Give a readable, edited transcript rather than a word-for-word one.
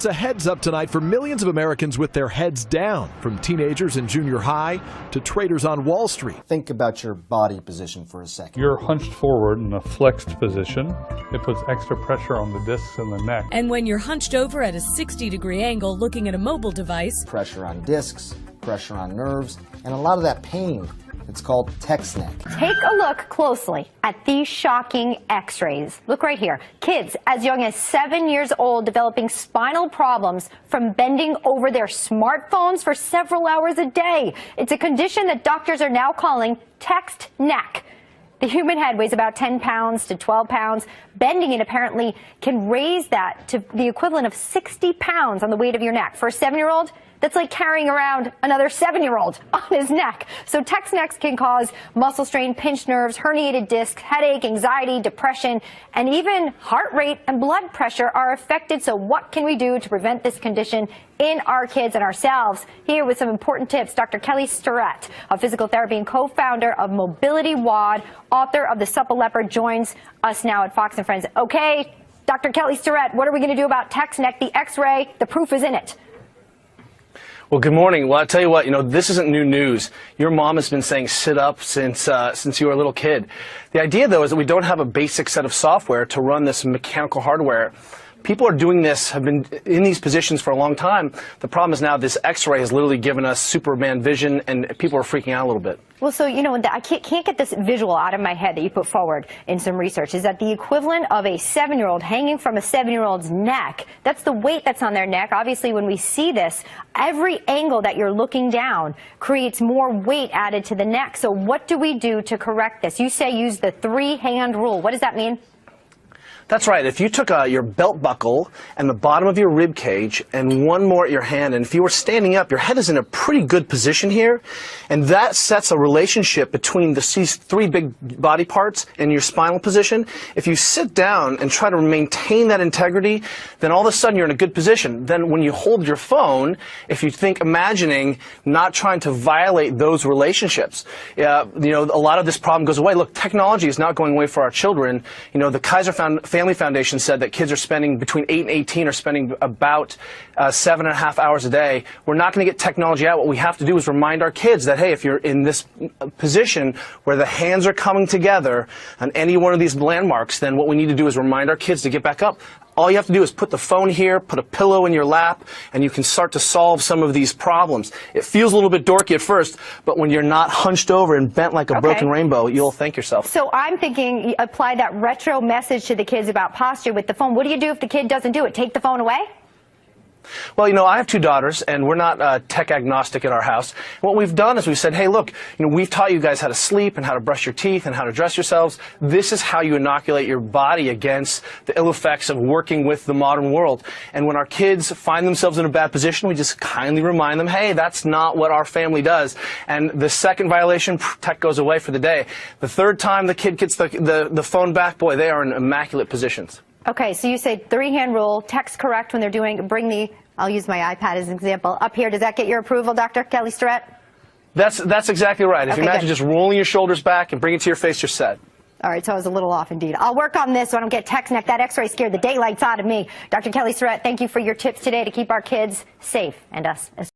It's a heads up tonight for millions of Americans with their heads down, from teenagers in junior high to traders on Wall Street. Think about your body position for a second. You're hunched forward in a flexed position. It puts extra pressure on the discs in the neck. And when you're hunched over at a 60-degree angle looking at a mobile device, pressure on discs, pressure on nerves, and a lot of that pain. It's called text neck. Take a look closely at these shocking x-rays. Look right here. Kids as young as 7 years old developing spinal problems from bending over their smartphones for several hours a day. It's a condition that doctors are now calling text neck. The human head weighs about 10 pounds to 12 pounds. Bending it apparently can raise that to the equivalent of 60 pounds on the weight of your neck. For a 7-year-old, that's like carrying around another 7-year-old on his neck. So text necks can cause muscle strain, pinched nerves, herniated discs, headache, anxiety, depression, and even heart rate and blood pressure are affected. So what can we do to prevent this condition in our kids and ourselves? Here with some important tips, Dr. Kelly Starrett, a physical therapy and co-founder of Mobility WOD, author of The Supple Leopard, joins us now at Fox & Friends. Okay, Dr. Kelly Starrett, what are we going to do about text neck? The x-ray, the proof is in it. Well, good morning. Well, I'll tell you what, this isn't new news. Your mom has been saying sit up since you were a little kid. The idea, though, is that we don't have a basic set of software to run this mechanical hardware. People are doing this, have been in these positions for a long time. The problem is now this x-ray has literally given us Superman vision, and people are freaking out a little bit. Well, so, I can't get this visual out of my head that you put forward in some research. Is that the equivalent of a 7-year-old hanging from a 7-year-old's neck? That's the weight that's on their neck. Obviously, when we see this, every angle that you're looking down creates more weight added to the neck. So what do we do to correct this? You say use the 3-hand rule. What does that mean? That's right. If you took your belt buckle and the bottom of your rib cage and one more at your hand, and if you were standing up, your head is in a pretty good position here, and that sets a relationship between these 3 big body parts and your spinal position. If you sit down and try to maintain that integrity, then all of a sudden you're in a good position. Then when you hold your phone, if you think imagining not trying to violate those relationships, a lot of this problem goes away. Look, technology is not going away for our children. The Kaiser Family Foundation said that kids are spending between 8 and 18 are spending about 7.5 hours a day. We're not going to get technology out. What we have to do is remind our kids that, hey, if you're in this position where the hands are coming together on any one of these landmarks, then what we need to do is remind our kids to get back up. All you have to do is put the phone here, put a pillow in your lap, and you can start to solve some of these problems. It feels a little bit dorky at first, but when you're not hunched over and bent like a broken rainbow, you'll thank yourself. So I'm thinking apply that retro message to the kids about posture with the phone. What do you do if the kid doesn't do it? Take the phone away? Well, I have 2 daughters, and we're not tech agnostic at our house. What we've done is we've said, hey, look, we've taught you guys how to sleep and how to brush your teeth and how to dress yourselves. This is how you inoculate your body against the ill effects of working with the modern world. And when our kids find themselves in a bad position, we just kindly remind them, hey, that's not what our family does. And the second violation, tech goes away for the day. The third time the kid gets the phone back, boy, they are in immaculate positions. Okay, so you say 3-hand rule, text correct when they're doing, I'll use my iPad as an example, up here. Does that get your approval, Dr. Kelly Starrett? That's exactly right. If you imagine just rolling your shoulders back and bring it to your face, you're set. All right, so I was a little off indeed. I'll work on this so I don't get text neck. That x-ray scared the daylights out of me. Dr. Kelly Starrett, thank you for your tips today to keep our kids safe and us as